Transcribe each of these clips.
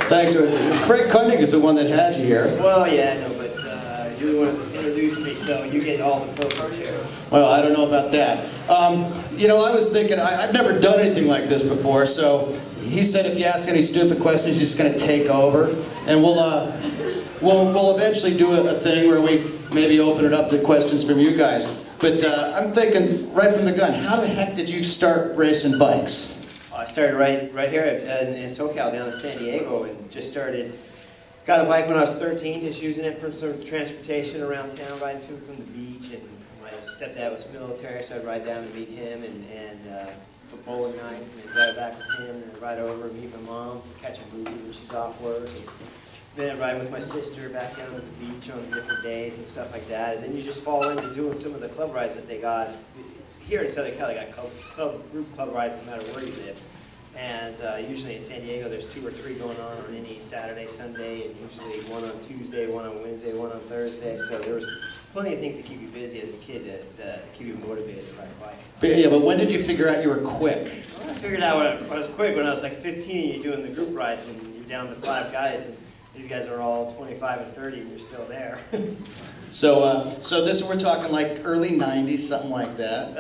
Thanks. Craig Cunning is the one that had you here. Well, yeah, I know, but you're the one who introduced me, so you get all the pros here. Well, I don't know about that. You know, I was thinking, I've never done anything like this before, so he said if you ask any stupid questions, he's just going to take over, and we'll eventually do a thing where we maybe open it up to questions from you guys. But I'm thinking, right from the gun, how the heck did you start racing bikes? I started right here in SoCal down in San Diego, and got a bike when I was 13, just using it for some transportation around town, riding to and from the beach. And my stepdad was military, so I'd ride down to meet him and for bowling nights, and then drive back with him, and then ride over and meet my mom, catch a movie when she's off work. And then I'd ride with my sister back down to the beach on different days and stuff like that. And then you just fall into doing some of the club rides that they got. Here in Southern Cali, they got group club rides no matter where you live. And usually in San Diego, there's 2 or 3 going on any Saturday, Sunday, and usually one on Tuesday, one on Wednesday, one on Thursday. So there was plenty of things to keep you busy as a kid to keep you motivated to ride a bike. But when did you figure out you were quick? Well, I figured out I was quick when I was like 15 and you're doing the group rides and you're down to 5 guys. And these guys are all 25 and 30 and you're still there. So we're talking like early 90s, something like that?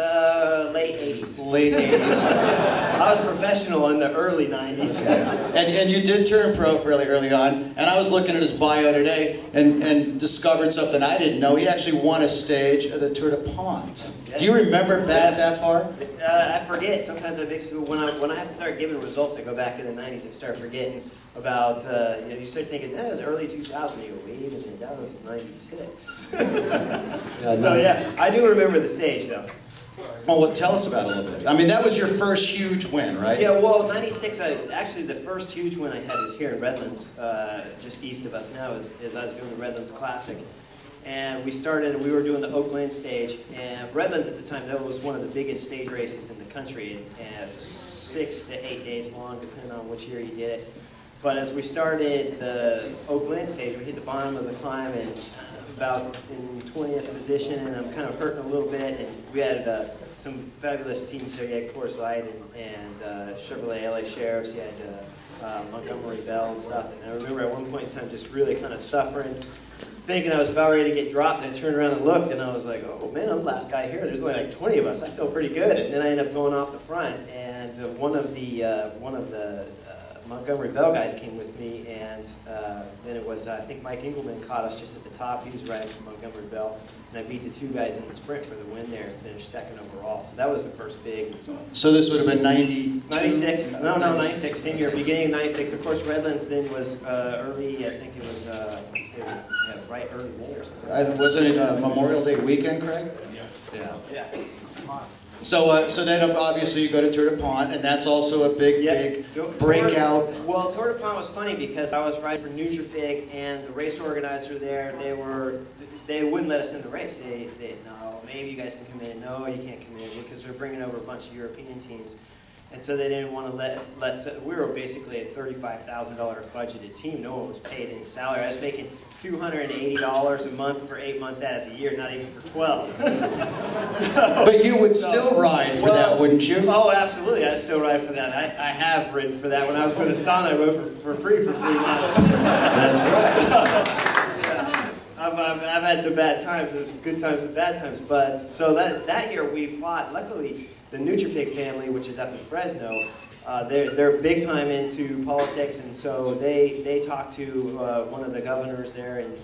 Late 80s. Late 80s. I was professional in the early 90s. Okay. And you did turn pro fairly early on, and I was looking at his bio today and discovered something I didn't know. He actually won a stage of the Tour de Pont. Yes. Do you remember back that far? I forget. Sometimes I mix it when I have to start giving results. I go back in the 90s and start forgetting about, you start thinking, that was early 2000. You go, wait a minute, that was 96. So yeah, I do remember the stage though. Well, tell us about it a little bit. I mean, that was your first huge win, right? Yeah, well, 96, actually the first huge win I had was here in Redlands, just east of us now, is I was doing the Redlands Classic. And we were doing the Oakland stage, and Redlands at the time, that was one of the biggest stage races in the country, and 6 to 8 days long, depending on which year you did it. But as we started the Oakland stage, we hit the bottom of the climb and about in 20th position, and I'm kind of hurting a little bit. And we had some fabulous teams there. You had Coors Light and Chevrolet LA Sheriffs. You had Montgomery Bell and stuff. And I remember at one point in time just really kind of suffering, thinking I was about ready to get dropped, and I turned around and looked, and I was like, oh man, I'm the last guy here. There's only like 20 of us. I feel pretty good. And then I ended up going off the front, and one of the Montgomery Bell guys came with me, and then it was, I think Mike Engelman caught us just at the top. He was riding for Montgomery Bell, and I beat the 2 guys in the sprint for the win there and finished 2nd overall. So that was the first big result. So this would have been 92? 96. No, 96. Senior, beginning of 96. Of course, Redlands then was early, I think it was, right early May or something. Wasn't it Memorial Day weekend, Craig? Yeah. Yeah. So then obviously you go to Tour de Pont, and that's also a big breakout. Well, Tour de Pont was funny because I was riding for Nutrifig, and the race organizer there, they wouldn't let us in the race. They no, maybe you guys can come in. No, you can't come in because they're bringing over a bunch of European teams. And so they didn't want to let we were basically a $35,000 budgeted team. No one was paid any salary. I was making $280 a month for 8 months out of the year, not even for 12. But you would still ride for that, wouldn't you? Oh, absolutely. I'd still ride for that. I have ridden for that. When I was going to Astana, I rode for free for 3 months. That's right. Yeah. I've had some bad times, and some good times and bad times. But so that year we fought. Luckily, the Nutrifig family, which is up in Fresno, they're big time into politics, and so they talked to one of the governors there and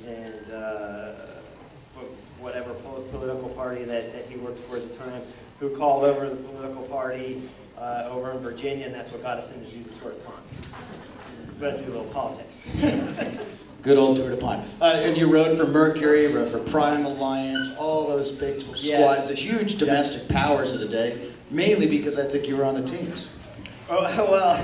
whatever political party that he worked for at the time, who called over the political party over in Virginia, and that's what got us in to do the Tour de Pont. We had to do a little politics. Good old Tour de Pont. And you rode for Mercury, rode for Prime Alliance, all those big squads, the huge domestic powers of the day, mainly because I think you were on the teams. Oh, well,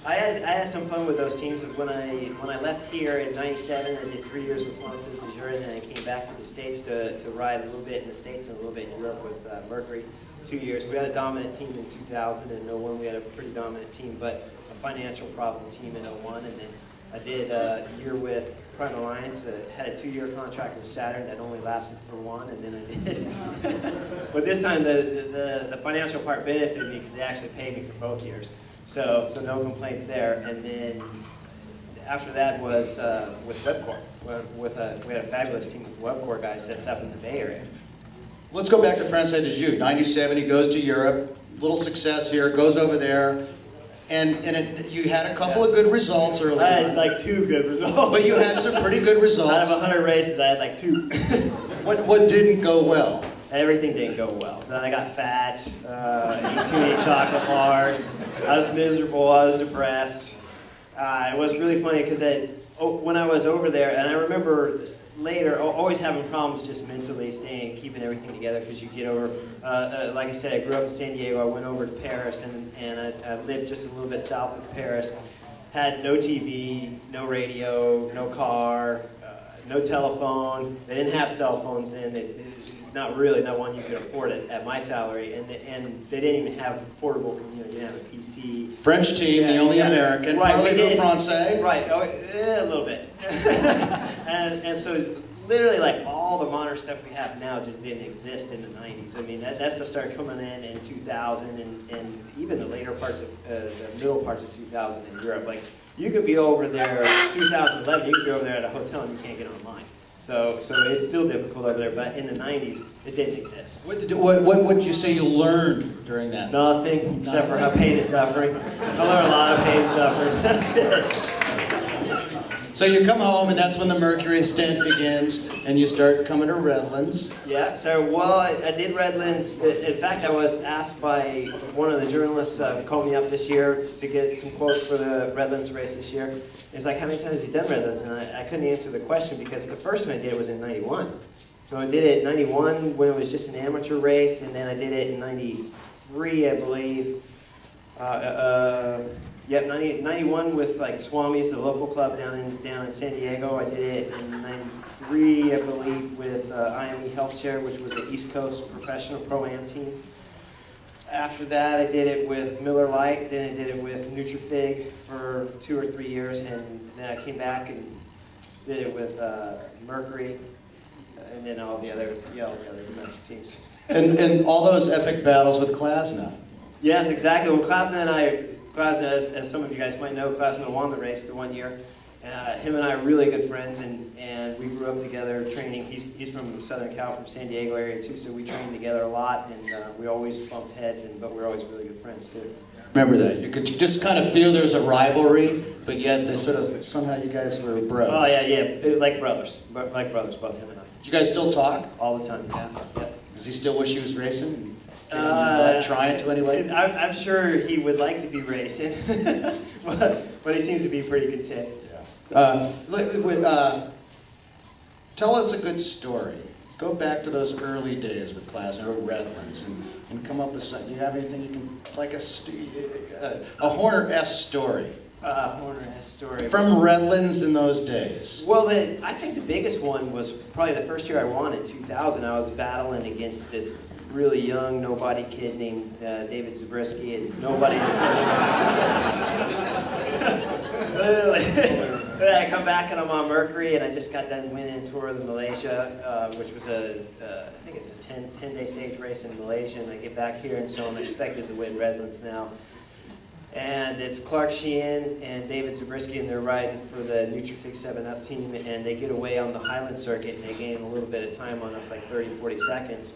I had some fun with those teams. When I left here in '97, I did 3 years with Florence de Jure, and then I came back to the States to ride a little bit in the States and a little bit in Europe with Mercury. 2 years. We had a dominant team in 2000, and in '01 we had a pretty dominant team, but a financial problem team in '01, and then I did a year with Prime Alliance, had a 2-year contract with Saturn that only lasted for 1, and then I did. But this time the financial part benefited me because they actually paid me for both years. So no complaints there. And then after that was with WebCore. We had a fabulous team of WebCore guys that's up in the Bay Area. Let's go back to Francais de Joux. 97, he goes to Europe, little success here, goes over there, and you had a couple of good results early on. I had like 2 good results. But you had some pretty good results. Out of 100 races, I had like 2. What didn't go well? Everything didn't go well. Then I got fat, ate too many chocolate bars. I was miserable, I was depressed. It was really funny because when I was over there, and I remember later always having problems just mentally keeping everything together because you get over, like I said, I grew up in San Diego, I went over to Paris, and I lived just a little bit south of Paris. Had no TV, no radio, no car, no telephone. They didn't have cell phones then. Not really, not one you could afford it at my salary, and they didn't even have portable, you didn't have a PC. French team, the only American, right, parlez-vous français? Right, a little bit. and so literally like all the modern stuff we have now just didn't exist in the 90s. I mean, that stuff started coming in 2000 and even the later parts of, the middle parts of 2000 in Europe. Like, you could be over there, 2011, you could be over there at a hotel and you can't get online. So it's still difficult over there, but in the 90s, it didn't exist. What would you say you learned during that? Nothing, except for how pain and suffering. I learned a lot of pain and suffering. That's it. So you come home, and that's when the Mercury stint begins, and you start coming to Redlands. Yeah, so, well, I did Redlands. In fact, I was asked by one of the journalists who called me up this year to get some quotes for the Redlands race this year. He's like, how many times have you done Redlands? And I couldn't answer the question because the first time I did it was in 91. So I did it in 91 when it was just an amateur race, and then I did it in 93, I believe. Yep, 91 with like Swami's, the local club down in San Diego. I did it in 93, I believe, with IME Health Share, which was the East Coast professional Pro-Am team. After that, I did it with Miller Lite. Then I did it with NutriFig for 2 or 3 years, and then I came back and did it with Mercury, and then all the other domestic teams. and all those epic battles with Klasna. Yes, exactly. Well, Klasna, as some of you guys might know, Klasna won the race the 1 year. Him and I are really good friends, and we grew up together training. He's from Southern Cal, from San Diego area too, so we trained together a lot, and we always bumped heads, but we're always really good friends too. Remember that. You could just kind of feel there was a rivalry, but yet they sort of, somehow you guys were bros. Oh yeah, like brothers, both him and I. Do you guys still talk? All the time, yeah. Does he still wish he was racing? Trying to anyway? I'm sure he would like to be racing, but he seems to be pretty content. Tell us a good story. Go back to those early days with Klasna or Redlands and come up with something. Do you have anything you can, like a Horner-esque story? Horner-esque story. From Redlands in those days. Well, I think the biggest one was probably the first year I won in 2000. I was battling against this really young, nobody kid named David Zabriskie, and nobody. I come back and I'm on Mercury, and I just got done winning a Tour of Malaysia, which was I think it's a 10-day stage race in Malaysia, and I get back here, and so I'm expected to win Redlands now. And it's Clark Sheehan and David Zabriskie, and they're riding for the NutriFix 7-Up team, and they get away on the Highland circuit, and they gain a little bit of time on us, like 30, 40 seconds.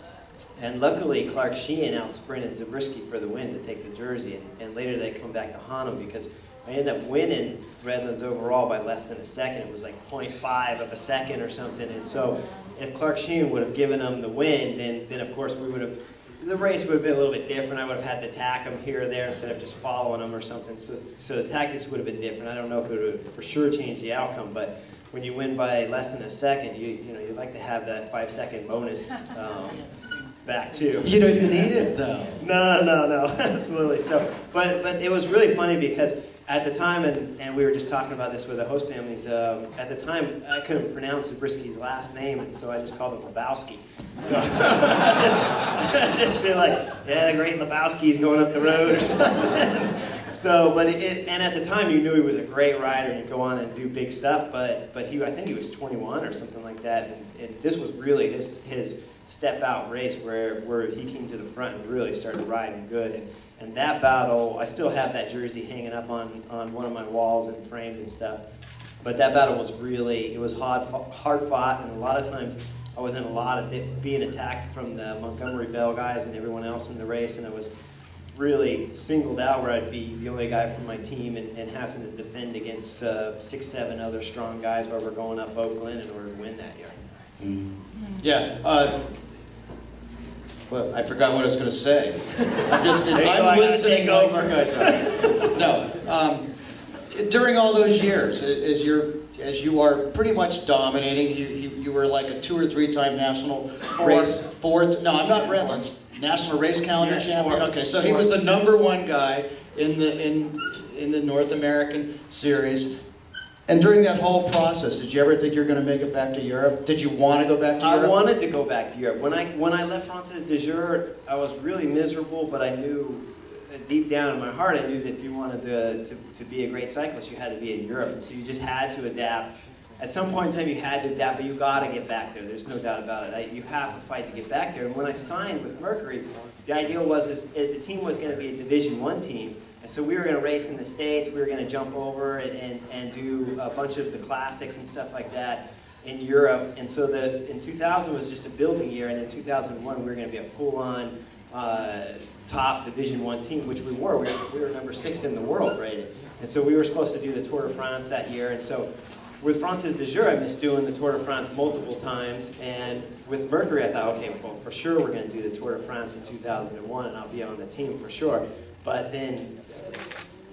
And luckily, Clark Sheehan out-sprinted Zabriskie for the win to take the jersey, and later they come back to haunt him because I ended up winning Redlands overall by less than a second. It was like 0.5 of a second or something, and so if Clark Sheehan would have given them the win, then of course we would have, the race would have been a little bit different. I would have had to attack him here or there instead of just following him or something, so the tactics would have been different. I don't know if it would have for sure changed the outcome, but when you win by less than a second, you'd like to have that 5-second bonus back too. You don't need it though. No, absolutely. So, but it was really funny because at the time, and we were just talking about this with the host families, at the time I couldn't pronounce Zabriskie's last name, and so I just called him Lebowski. So just be like, yeah, the great Lebowski's going up the road or something. So, and at the time you knew he was a great rider and he'd go on and do big stuff, but I think he was 21 or something like that, and this was really his step out race where he came to the front and really started riding good. And that battle, I still have that jersey hanging up on one of my walls and framed and stuff. But that battle was really, it was hard fought, and a lot of times I was in a lot of being attacked from the Montgomery Bell guys and everyone else in the race, and I was really singled out where I'd be the only guy from my team and having to defend against 6, 7 other strong guys while we're going up Oak Glen in order to win that year. Mm. Yeah. Well, I forgot what I was going to say. I'm listening like you guys are. No. During all those years, as you are pretty much dominating, you were like a 2 or 3 time national race fourth. No, I'm not Redlands. National race calendar champion. Okay, so he was the #1 guy in the North American series. And during that whole process, did you ever think you were going to make it back to Europe? Did you want to go back to Europe? I wanted to go back to Europe. When I left Frances de Jure, I was really miserable, but I knew deep down in my heart, I knew that if you wanted to be a great cyclist, you had to be in Europe. And so you just had to adapt. At some point in time, you had to adapt, but you got to get back there. There's no doubt about it. You have to fight to get back there. And when I signed with Mercury, the idea was is the team was going to be a Division I team. And so we were going to race in the States, we were going to jump over and do a bunch of the classics and stuff like that in Europe. And so in 2000 was just a building year, and in 2001 we were going to be a full-on top Division I team, which we were. We were #6 in the world rated. And so we were supposed to do the Tour de France that year. And so with Frances de Jure, I missed doing the Tour de France multiple times. And with Mercury, I thought, okay, well, for sure we're going to do the Tour de France in 2001, and I'll be on the team for sure. But then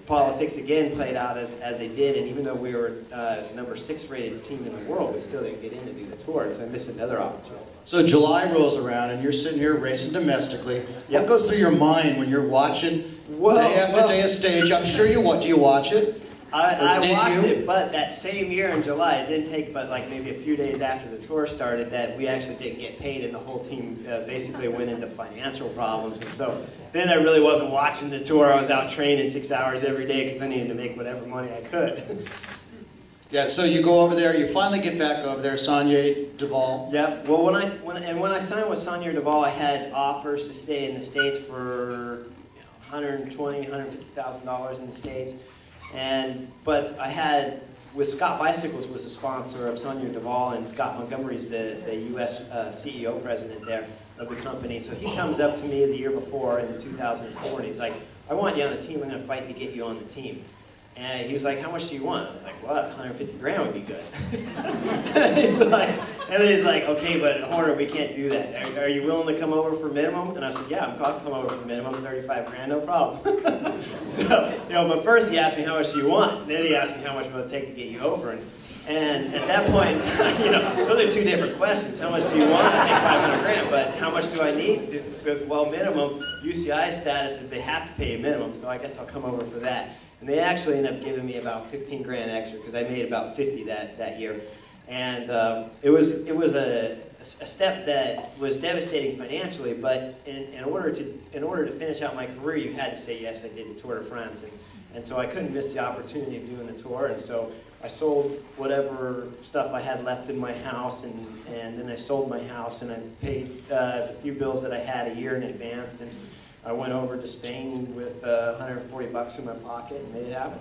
politics again played out as they did, and even though we were #6 rated team in the world, we still didn't get in to do the tour, and so I missed another opportunity. So July rolls around, and you're sitting here racing domestically. Yep. What goes through your mind when you're watching day after day of stage? I'm sure you do you watch it? I watched it, but that same year in July, it didn't take but like maybe a few days after the tour started that we actually didn't get paid, and the whole team basically went into financial problems. And so then I really wasn't watching the tour. I was out training 6 hours every day because I needed to make whatever money I could. Yeah, so you go over there, you finally get back over there, Sonia Duval. Yep. Well, when I signed with Sonia Duval, I had offers to stay in the States for $120,000, $150,000 in the States. But I had, with Scott Bicycles was a sponsor of Sonia Duval, and Scott Montgomery's the U.S. CEO president there of the company. So he comes up to me the year before in 2004, and he's like, I want you on the team, I'm going to fight to get you on the team. And he was like, how much do you want? I was like, what, 150 grand would be good. And he's like, okay, but Horner, we can't do that. Are you willing to come over for minimum? And I said, yeah, I'm going to come over for minimum, 35 grand, no problem. So, but first he asked me, how much do you want? Then he asked me, how much will it take to get you over? And at that point, those are 2 different questions. How much do you want? I think 500 grand, but how much do I need? Well, minimum, UCI status is they have to pay a minimum, so I guess I'll come over for that. And they actually ended up giving me about 15 grand extra because I made about 50 that year. And it was a step that was devastating financially, but in order to finish out my career, you had to say, yes, I did the Tour de France. And so I couldn't miss the opportunity of doing the tour. And so I sold whatever stuff I had left in my house, and then I sold my house, and I paid the few bills that I had a year in advance. And I went over to Spain with $140 in my pocket and made it happen.